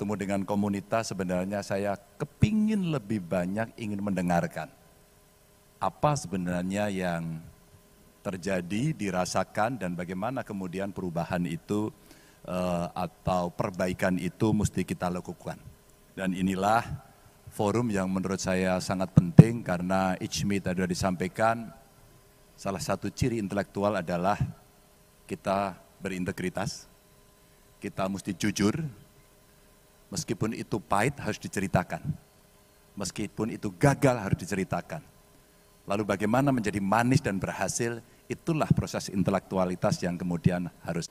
bertemu dengan komunitas, sebenarnya saya kepingin lebih banyak ingin mendengarkan apa sebenarnya yang terjadi, dirasakan, dan bagaimana kemudian perubahan itu atau perbaikan itu mesti kita lakukan. Dan inilah forum yang menurut saya sangat penting karena Ijmi tadi sudah disampaikan, salah satu ciri intelektual adalah kita berintegritas, kita mesti jujur, meskipun itu pahit harus diceritakan, meskipun itu gagal harus diceritakan. Lalu bagaimana menjadi manis dan berhasil, itulah proses intelektualitas yang kemudian harus.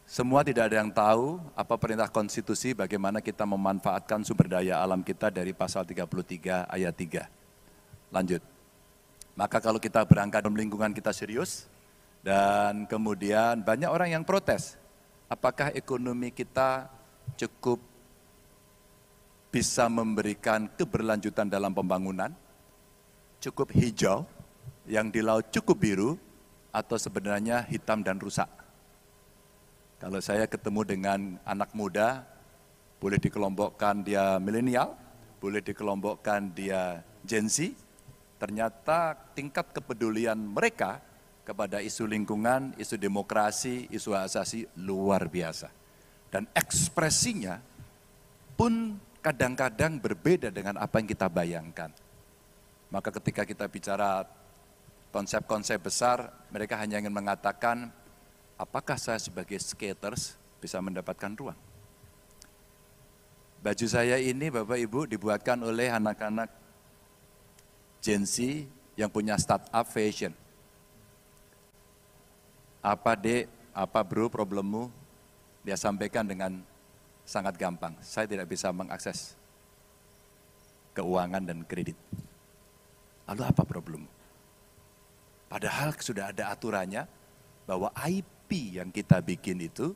Semua tidak ada yang tahu apa perintah konstitusi bagaimana kita memanfaatkan sumber daya alam kita dari pasal 33 ayat 3. Lanjut. Maka kalau kita berangkat dalam lingkungan kita serius, dan kemudian banyak orang yang protes, apakah ekonomi kita cukup bisa memberikan keberlanjutan dalam pembangunan, cukup hijau, yang di laut cukup biru, atau sebenarnya hitam dan rusak. Kalau saya ketemu dengan anak muda, boleh dikelompokkan dia milenial, boleh dikelompokkan dia Gen Z, ternyata tingkat kepedulian mereka kepada isu lingkungan, isu demokrasi, isu hak asasi luar biasa. Dan ekspresinya pun kadang-kadang berbeda dengan apa yang kita bayangkan. Maka ketika kita bicara konsep-konsep besar, mereka hanya ingin mengatakan, apakah saya sebagai skaters bisa mendapatkan ruang? Baju saya ini Bapak Ibu dibuatkan oleh anak-anak Gen Z yang punya startup fashion. Apa dek, apa bro problemmu? Dia sampaikan dengan sangat gampang. Saya tidak bisa mengakses keuangan dan kredit. Lalu apa problemmu? Padahal sudah ada aturannya bahwa IP yang kita bikin itu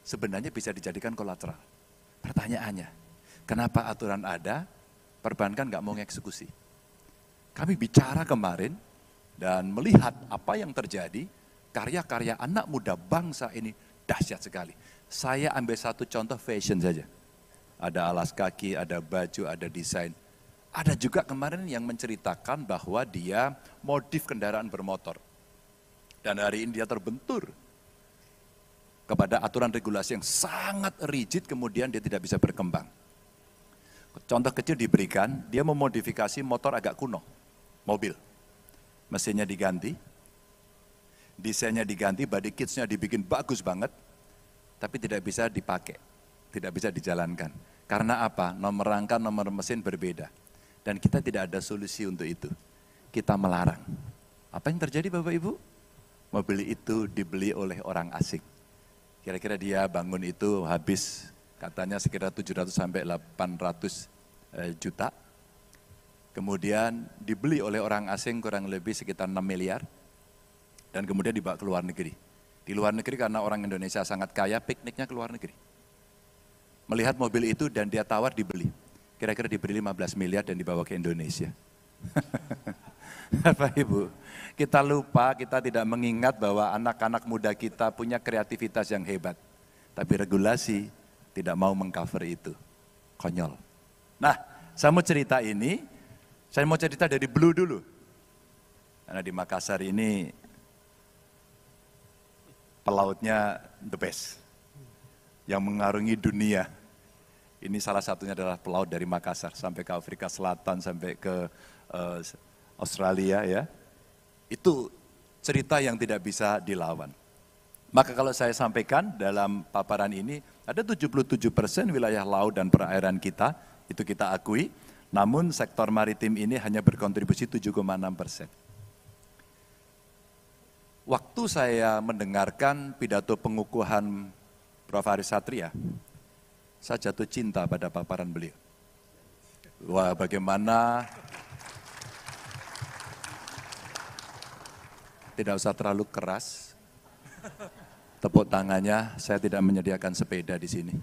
sebenarnya bisa dijadikan kolateral. Pertanyaannya, kenapa aturan ada, perbankan nggak mau mengeksekusi? Kami bicara kemarin dan melihat apa yang terjadi, karya-karya anak muda bangsa ini dahsyat sekali. Saya ambil satu contoh fashion saja. Ada alas kaki, ada baju, ada desain. Ada juga kemarin yang menceritakan bahwa dia modif kendaraan bermotor. Dan hari ini dia terbentur kepada aturan regulasi yang sangat rigid, kemudian dia tidak bisa berkembang. Contoh kecil diberikan, dia memodifikasi motor agak kuno, mobil. Mesinnya diganti, desainnya diganti, body kitsnya dibikin bagus banget, tapi tidak bisa dipakai, tidak bisa dijalankan. Karena apa? Nomor rangka, nomor mesin berbeda. Dan kita tidak ada solusi untuk itu. Kita melarang. Apa yang terjadi Bapak Ibu? Mobil itu dibeli oleh orang asing. Kira-kira dia bangun itu habis katanya sekitar 700 sampai 800 juta. Kemudian dibeli oleh orang asing kurang lebih sekitar 6 miliar. Dan kemudian dibawa ke luar negeri. Di luar negeri karena orang Indonesia sangat kaya, pikniknya ke luar negeri. Melihat mobil itu dan dia tawar dibeli. Kira-kira dibeli 15 miliar dan dibawa ke Indonesia. Bapak Ibu, kita lupa, kita tidak mengingat bahwa anak-anak muda kita punya kreativitas yang hebat. Tapi regulasi tidak mau mengcover itu. Konyol. Nah, saya mau cerita ini, saya mau cerita dari Blue dulu. Karena di Makassar ini pelautnya the best, yang mengarungi dunia. Ini salah satunya adalah pelaut dari Makassar, sampai ke Afrika Selatan, sampai ke Australia ya. Itu cerita yang tidak bisa dilawan. Maka kalau saya sampaikan dalam paparan ini, ada 77% wilayah laut dan perairan kita, itu kita akui, namun sektor maritim ini hanya berkontribusi 7,6%. Waktu saya mendengarkan pidato pengukuhan Prof. Haris Satria, saya jatuh cinta pada paparan beliau. Wah, bagaimana, tidak usah terlalu keras, tepuk tangannya, saya tidak menyediakan sepeda di sini.